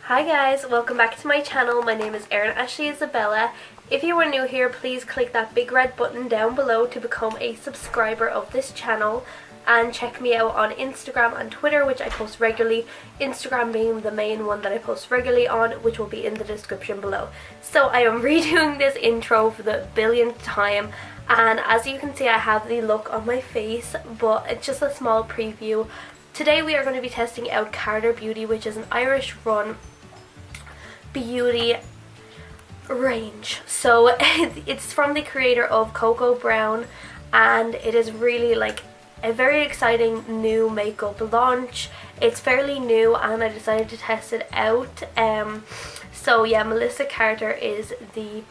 Hi guys, welcome back to my channel. My name is erindoesvlogs. If you are new here, please click that big red button down below to become a subscriber of this channel, and check me out on Instagram and Twitter, which I post regularly, Instagram being the main one that I post regularly on, which will be in the description below. So I am redoing this intro for the billionth time, and as you can see I have the look on my face, but it's just a small preview. Today we are going to be testing out Carter Beauty, which is an Irish run beauty range. So it's from the creator of Cocoa Brown, and it is really like a very exciting new makeup launch. It's fairly new and I decided to test it out. So yeah, Melissa Carter is the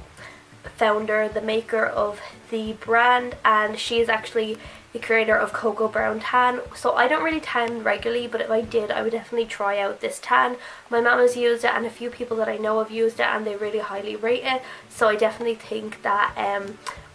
founder, the maker of the brand, and she is actually the creator of Cocoa Brown Tan. So I don't really tan regularly, but if I did, I would definitely try out this tan. My mum has used it and a few people that I know have used it, and they really highly rate it. So I definitely think that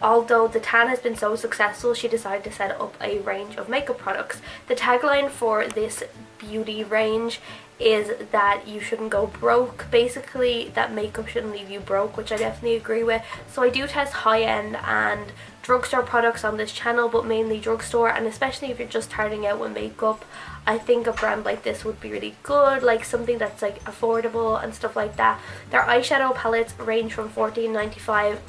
although the tan has been so successful, she decided to set up a range of makeup products. The tagline for this beauty range is that you shouldn't go broke. Basically, that makeup shouldn't leave you broke, which I definitely agree with. So I do test high-end and drugstore products on this channel, but mainly drugstore, and especially if you're just starting out with makeup, I think a brand like this would be really good, like something that's like affordable and stuff like that. Their eyeshadow palettes range from $14.95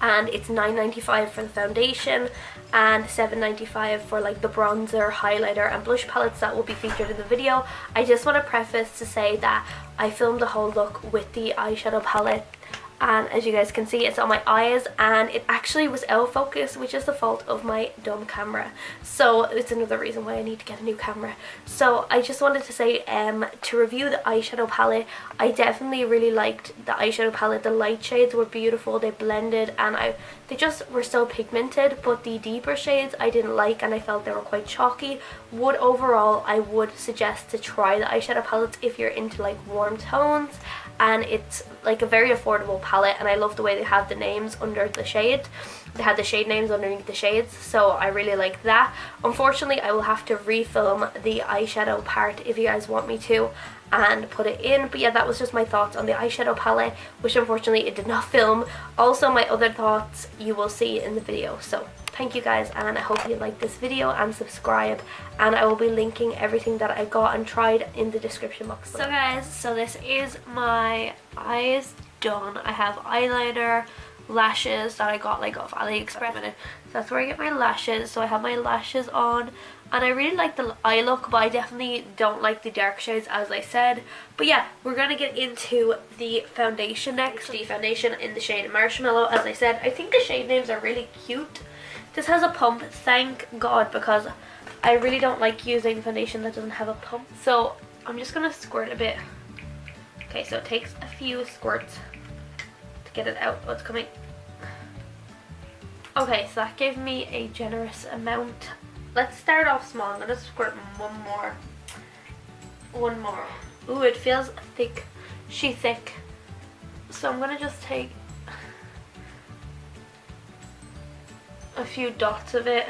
and it's $9.95 for the foundation and $7.95 for like the bronzer, highlighter and blush palettes that will be featured in the video. I just want to preface to say that I filmed the whole look with the eyeshadow palette, and as you guys can see, it's on my eyes and it actually was out of focus, which is the fault of my dumb camera. So it's another reason why I need to get a new camera. So I just wanted to say, to review the eyeshadow palette, I definitely really liked the eyeshadow palette. The light shades were beautiful, they blended, and they just were still pigmented, but the deeper shades I didn't like and I felt they were quite chalky. Overall, I would suggest to try the eyeshadow palettes if you're into like warm tones, and it's like a very affordable palette, and I love the way they have the names under the shade. They had the shade names underneath the shades, so I really like that. Unfortunately, I will have to refilm the eyeshadow part if you guys want me to and put it in, but yeah, that was just my thoughts on the eyeshadow palette, which unfortunately it did not film. Also, my other thoughts you will see in the video. So thank you guys, and I hope you like this video and subscribe, and I will be linking everything that I got and tried in the description box. So guys, so this is my eyes done. I have eyeliner, lashes that I got like off AliExpress. So that's where I get my lashes. So I have my lashes on, and I really like the eye look, but I definitely don't like the dark shades, as I said. But yeah, we're gonna get into the foundation next. The foundation in the shade Marshmallow, as I said. I think the shade names are really cute. This has a pump, thank God, because I really don't like using foundation that doesn't have a pump. So I'm just gonna squirt a bit. Okay, so it takes a few squirts to get it out. What's coming? Okay, so that gave me a generous amount. Let's start off small. I'm gonna squirt one more. Ooh, it feels thick. She's thick. So I'm gonna just take a few dots of it.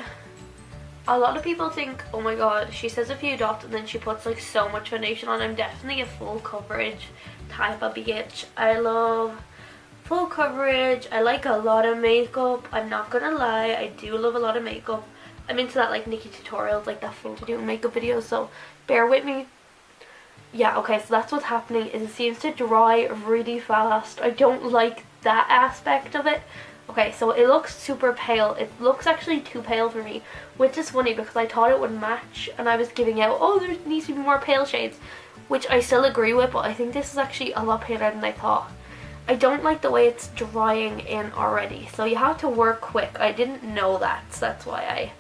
A lot of people think, oh my god, she says a few dots and then she puts like so much foundation on. I'm definitely a full coverage type of bitch. I love full coverage. I like a lot of makeup. I'm not gonna lie, I do love a lot of makeup. I'm into that like Nikki tutorials, like that full to do makeup videos, so bear with me. Yeah, okay, so that's what's happening, is it seems to dry really fast. I don't like that aspect of it. Okay, so it looks super pale. It looks actually too pale for me, which is funny because I thought it would match, and I was giving out, oh, there needs to be more pale shades, which I still agree with, but I think this is actually a lot paler than I thought. I don't like the way it's drying in already, so you have to work quick. I didn't know that, so that's why I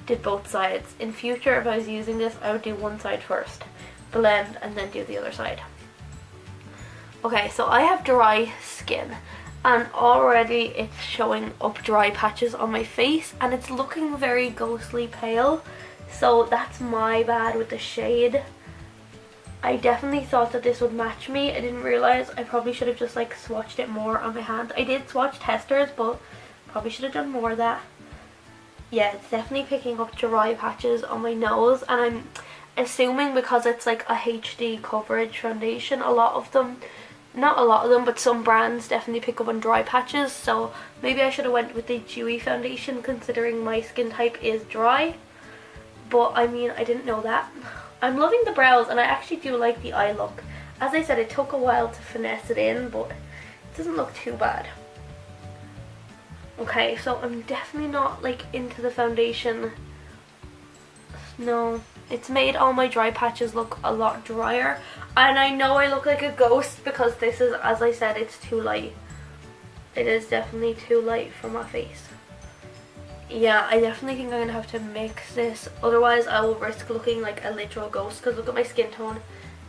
did both sides. In future, if I was using this, I would do one side first, blend, and then do the other side. Okay, so I have dry skin, and already it's showing up dry patches on my face, and it's looking very ghostly pale, so that's my bad with the shade. I definitely thought that this would match me. I didn't realize. I probably should have just like swatched it more on my hand. I did swatch testers, but probably should have done more of that. Yeah, it's definitely picking up dry patches on my nose, and assuming because it's like a HD coverage foundation, a lot of them, not a lot of them, but some brands definitely pick up on dry patches, so maybe I should have went with the dewy foundation considering my skin type is dry. But I mean, I didn't know that. I'm loving the brows, and I actually do like the eye look. As I said, it took a while to finesse it in, but it doesn't look too bad. Okay, so I'm definitely not like into the foundation. No, it's made all my dry patches look a lot drier, and I know I look like a ghost because this is, as I said, it's too light. It is definitely too light for my face. Yeah, I definitely think I'm gonna have to mix this, otherwise I will risk looking like a literal ghost, because look at my skin tone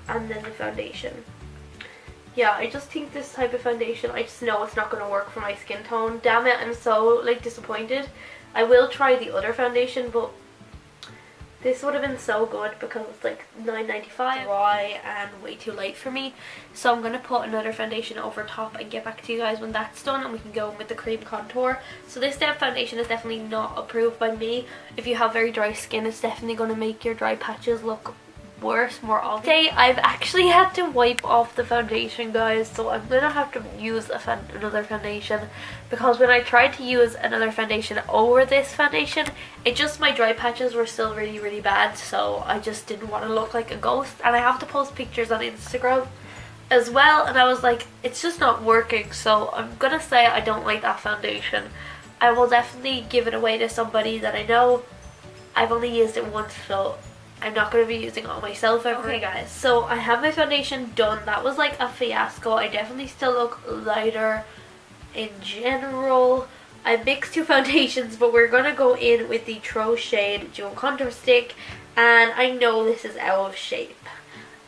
and then the foundation. Yeah, I just think this type of foundation, I just know it's not gonna work for my skin tone. Damn it, I'm so like disappointed. I will try the other foundation, but this would have been so good because it's like $9.95, dry and way too light for me. So I'm going to put another foundation over top and get back to you guys when that's done, and we can go in with the cream contour. So this step foundation is definitely not approved by me. If you have very dry skin, it's definitely going to make your dry patches look worse, more obvious. Today I've actually had to wipe off the foundation, guys, so I'm gonna have to use another foundation, because when I tried to use another foundation over this foundation, my dry patches were still really bad, so I just didn't want to look like a ghost. And I have to post pictures on Instagram as well, and I was like, it's just not working, so I'm gonna say I don't like that foundation. I will definitely give it away to somebody that I know. I've only used it once, so I'm not going to be using it on myself ever. Okay guys, so I have my foundation done. That was like a fiasco. I definitely still look lighter in general. I mixed two foundations, but we're going to go in with the True Shade Dual Contour Stick. And I know this is out of shape.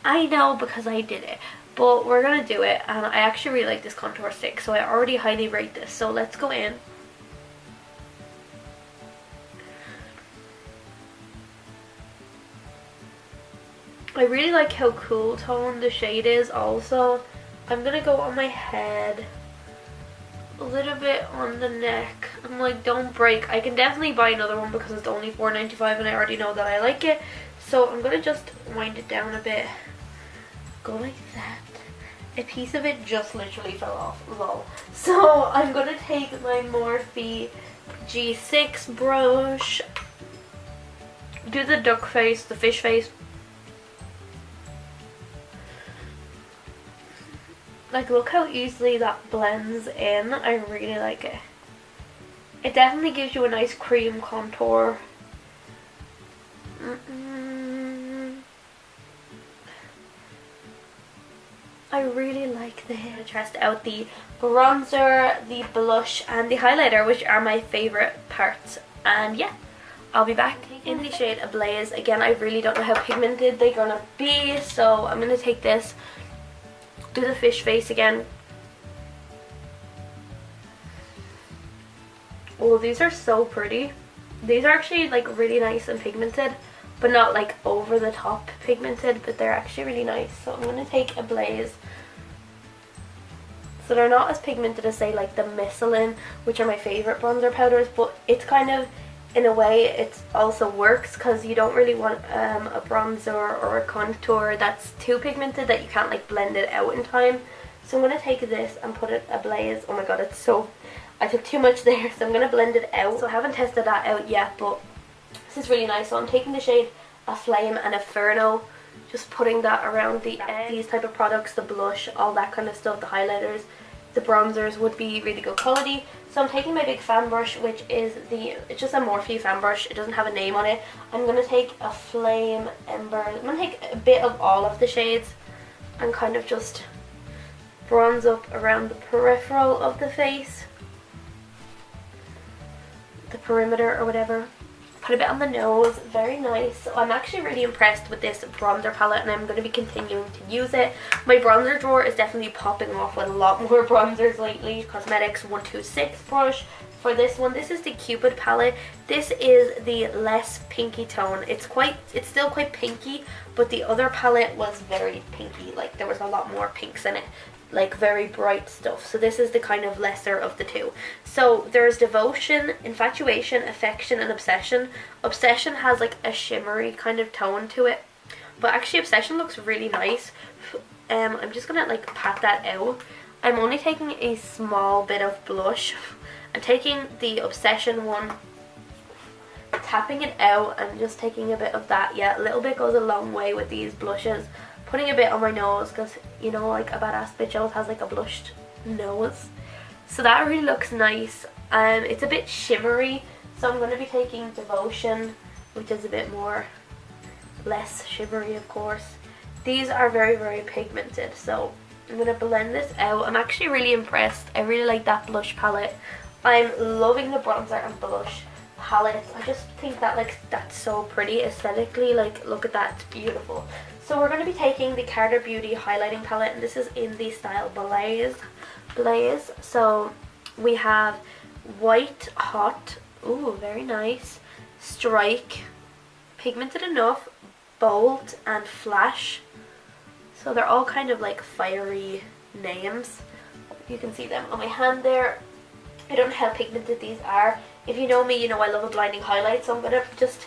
I know because I did it. But we're going to do it. And I actually really like this contour stick, so I already highly rate this. So let's go in. I really like how cool toned the shade is also. I'm gonna go on my head, a little bit on the neck. I'm like, don't break. I can definitely buy another one because it's only $4.95 and I already know that I like it. So I'm gonna just wind it down a bit. Go like that. A piece of it just literally fell off, lol. So I'm gonna take my Morphe G6 brush, do the duck face, the fish face. Like, look how easily that blends in. I really like it. It definitely gives you a nice cream contour. I really like this. I test out the bronzer, the blush, and the highlighter, which are my favourite parts. And yeah, I'll be back in the shade Ablaze. Again, I really don't know how pigmented they're gonna be, so I'm gonna take this, do the fish face again. Oh, these are so pretty. These are actually like really nice and pigmented, but not like over the top pigmented, but they're actually really nice. So I'm going to take Ablaze. So they're not as pigmented as, say, like the Michelin, which are my favourite bronzer powders, but it's kind of, in a way, it also works because you don't really want a bronzer or a contour that's too pigmented that you can't like blend it out in time. So I'm going to take this and put it Ablaze. Oh my god, it's so, I took too much there, so I'm going to blend it out. So I haven't tested that out yet, but this is really nice. So I'm taking the shade Aflame and Inferno, just putting that around the edge. These type of products, the blush, all that kind of stuff, the highlighters, the bronzers would be really good quality. So I'm taking my big fan brush, which is it's just a Morphe fan brush. It doesn't have a name on it. I'm going to take a Flame Ember. I'm going to take a bit of all of the shades and kind of just bronze up around the peripheral of the face, the perimeter or whatever. Put a bit on the nose, very nice. So I'm actually really impressed with this bronzer palette, and I'm going to be continuing to use it. My bronzer drawer is definitely popping off with a lot more bronzers lately. Cosmetics 126 brush for this one. This is the Cupid palette. This is the less pinky tone. It's still quite pinky, but the other palette was very pinky. Like, there was a lot more pinks in it, like very bright stuff. So this is the kind of lesser of the two. So there's Devotion, Infatuation, Affection, and Obsession. Obsession has like a shimmery kind of tone to it. But actually Obsession looks really nice. I'm just gonna like pat that out. I'm only taking a small bit of blush. I'm taking the Obsession one, tapping it out and just taking a bit of that. Yeah, a little bit goes a long way with these blushes. Putting a bit on my nose because, you know, like a badass bitch always has like a blushed nose. So that really looks nice. It's a bit shimmery, so I'm going to be taking Devotion, which is a bit more, less shimmery of course. These are very, very pigmented, so I'm going to blend this out. I'm actually really impressed. I really like that blush palette. I'm loving the bronzer and blush palette. I just think that like that's so pretty aesthetically. Like, look at that, it's beautiful. So we're going to be taking the Carter Beauty highlighting palette, and this is in the style Blaze. So we have White Hot, ooh, very nice, Strike, Pigmented Enough, Bold, and Flash. So they're all kind of like fiery names. You can see them on my hand there. I don't know how pigmented these are. If you know me, you know I love a blinding highlight, so I'm going to just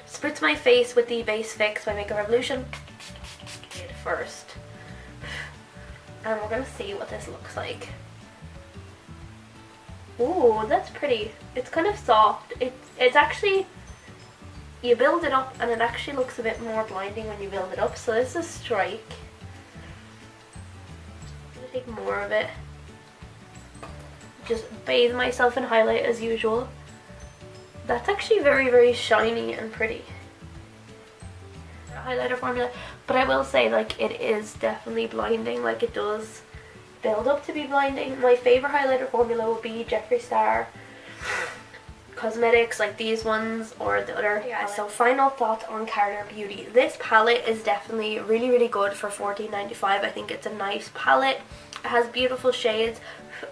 spritz my face with the Base Fix by Makeup Revolution first. And we're going to see what this looks like. Ooh, that's pretty. It's kind of soft. It's actually, you build it up and it actually looks a bit more blinding when you build it up. So this is Strike. I'm going to take more of it. Just bathe myself in highlight as usual. That's actually very, very shiny and pretty. Highlighter formula, but I will say like it is definitely blinding. Like, it does build up to be blinding. My favorite highlighter formula would be Jeffree Star Cosmetics, like these ones or the other. Yeah, so final thought on Carter Beauty. This palette is definitely really, really good for $14.95. I think it's a nice palette. It has beautiful shades.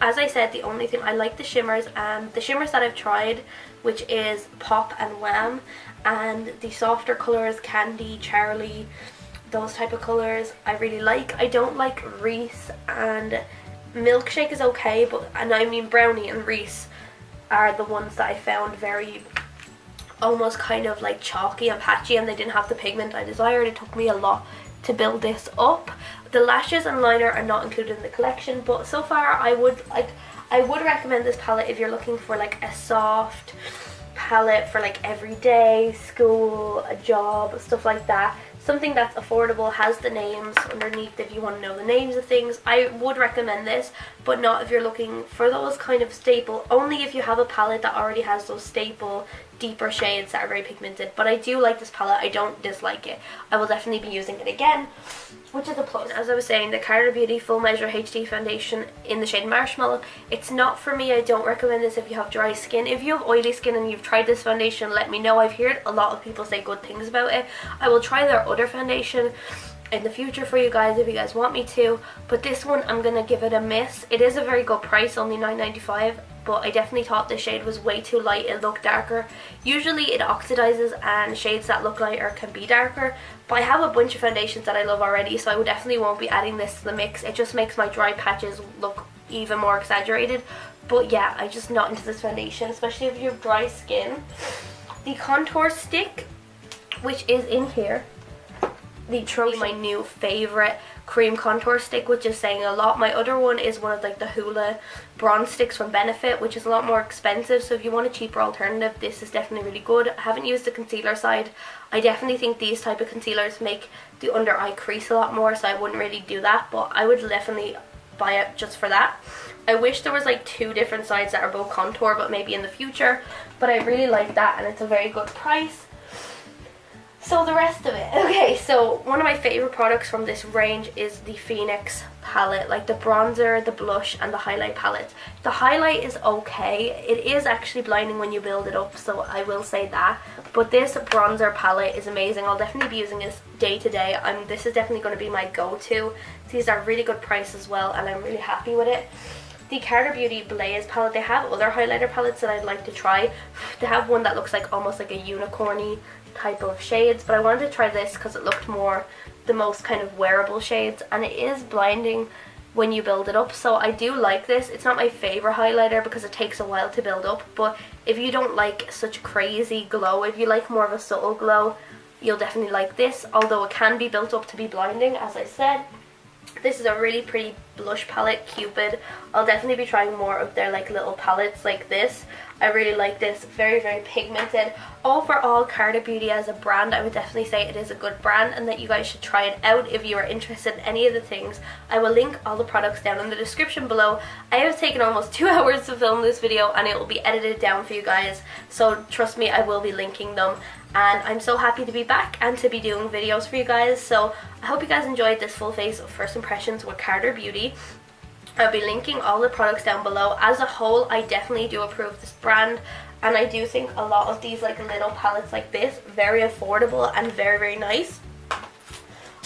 As I said, the only thing I like the shimmers, and the shimmers that I've tried, which is Pop and Wham, and the softer colors, Candy, Charlie, those type of colors I really like. I don't like Reese, and Milkshake is okay, but, and I mean Brownie and Reese are the ones that I found very almost kind of like chalky and patchy, and they didn't have the pigment I desired. It took me a lot to build this up. The lashes and liner are not included in the collection, but so far I would recommend this palette if you're looking for like a soft palette for like everyday, school, a job, stuff like that. Something that's affordable, has the names underneath if you want to know the names of things. I would recommend this, but not if you're looking for those kind of staple, only if you have a palette that already has those staple deeper shades that are very pigmented. But I do like this palette, I don't dislike it. I will definitely be using it again, which is a plus. As I was saying, the Carter Beauty Full Measure HD Foundation in the shade Marshmallow, it's not for me. I don't recommend this if you have dry skin. If you have oily skin and you've tried this foundation, let me know. I've heard a lot of people say good things about it. I will try their other foundation in the future for you guys if you guys want me to, but this one I'm gonna give it a miss. It is a very good price, only $9.95, but I definitely thought the shade was way too light. It looked darker. Usually it oxidizes and shades that look lighter can be darker, but I have a bunch of foundations that I love already, so I definitely won't be adding this to the mix. It just makes my dry patches look even more exaggerated. But yeah, I'm just not into this foundation, especially if you have dry skin. The contour stick, which is in here, the Trophy, my new favorite cream contour stick, which is saying a lot. My other one is one of like the Hoola bronze sticks from Benefit, which is a lot more expensive, so if you want a cheaper alternative, this is definitely really good. I haven't used the concealer side. I definitely think these type of concealers make the under eye crease a lot more, so I wouldn't really do that, but I would definitely buy it just for that. I wish there was like two different sides that are both contour, but maybe in the future, but I really like that, and it's a very good price. So the rest of it, okay, so one of my favorite products from this range is the Phoenix palette, like the bronzer, the blush, and the highlight palette. The highlight is okay. It is actually blinding when you build it up, so I will say that, but this bronzer palette is amazing. I'll definitely be using this day to day. This is definitely going to be my go-to. These are really good price as well, and I'm really happy with it. The Carter Beauty Blaze palette, they have other highlighter palettes that I'd like to try. They have one that looks like almost like a unicorny type of shades, but I wanted to try this because it looked more the most kind of wearable shades, and it is blinding when you build it up, so I do like this. It's not my favorite highlighter because it takes a while to build up, but if you don't like such crazy glow, if you like more of a subtle glow, you'll definitely like this, although it can be built up to be blinding, as I said. This is a really pretty blush palette, Cupid. I'll definitely be trying more of their like little palettes like this. I really like this, very pigmented. Overall, Carter Beauty as a brand, I would definitely say it is a good brand and that you guys should try it out if you are interested in any of the things. I will link all the products down in the description below. I have taken almost 2 hours to film this video and it will be edited down for you guys, so trust me, I will be linking them. And I'm so happy to be back and to be doing videos for you guys. So I hope you guys enjoyed this full face of first impressions with Carter Beauty. I'll be linking all the products down below. As a whole, I definitely do approve this brand, and I do think a lot of these like little palettes like this, very affordable and very nice.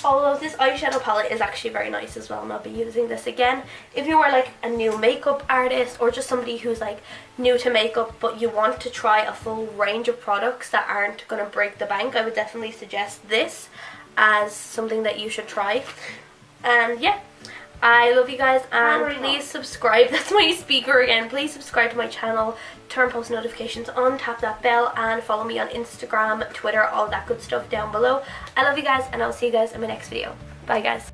Although this eyeshadow palette is actually very nice as well, and I'll be using this again. If you are like a new makeup artist or just somebody who's like new to makeup but you want to try a full range of products that aren't going to break the bank, I would definitely suggest this as something that you should try. And yeah, I love you guys, and please subscribe. That's my speaker again. Please subscribe to my channel, turn post notifications on, tap that bell, and follow me on Instagram, Twitter, all that good stuff down below. I love you guys, and I'll see you guys in my next video. Bye guys.